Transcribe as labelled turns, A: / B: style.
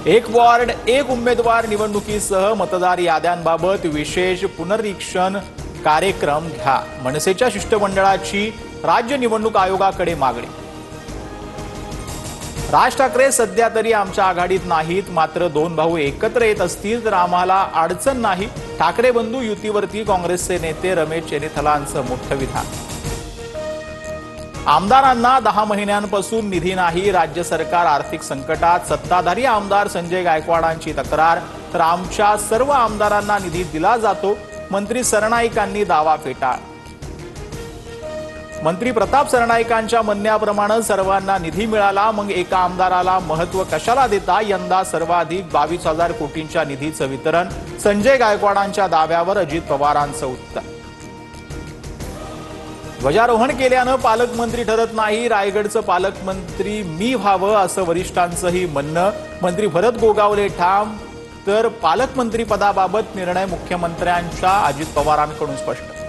A: एक वॉर्ड एक उमेदवार निवडणुकीसह मतदार याद्यांबाबत विशेष पुनरीक्षण कार्यक्रम घ्या. मनसेच्या शिष्टमंडळाची राज्य निवडणूक आयोगाकडे मागणी. राज ठाकरे सध्या तरी आमच्या आघाडीत नाहीत, मात्र दोन भाऊ एकत्र येत असतील तर आम्हाला अडचण नाही. ठाकरे बंधू युतीवरती काँग्रेसचे नेते रमेश चेन्नीथलांचं मोठं विधान. आमदारांना 10 महिन्यांपासून निधी नाही, राज्य सरकार आर्थिक संकटात. सत्ताधारी आमदार संजय गायकवाडांची तक्रार. तर आमच्या सर्व आमदारांना निधी दिला जातो, मंत्री सरनाईकांनी दावा फेटाळ. मंत्री प्रताप सरनाईकांच्या म्हणण्याप्रमाणे सर्वांना निधी मिळाला, मग एका आमदाराला महत्त्व कशाला देता. यंदा सर्वाधिक 22,000 कोटींच्या निधीचं वितरण. संजय गायकवाडांच्या दाव्यावर अजित पवारांचं उत्तर. ध्वजारोहण केल्यानं पालकमंत्री ठरत नाही, रायगडचं पालकमंत्री मी व्हावं असं वरिष्ठांचंही म्हणणं. मंत्री भरत गोगावले ठाम. तर पालकमंत्री पदाबाबत निर्णय मुख्यमंत्र्यांच्या अजित पवारांकडून स्पष्ट.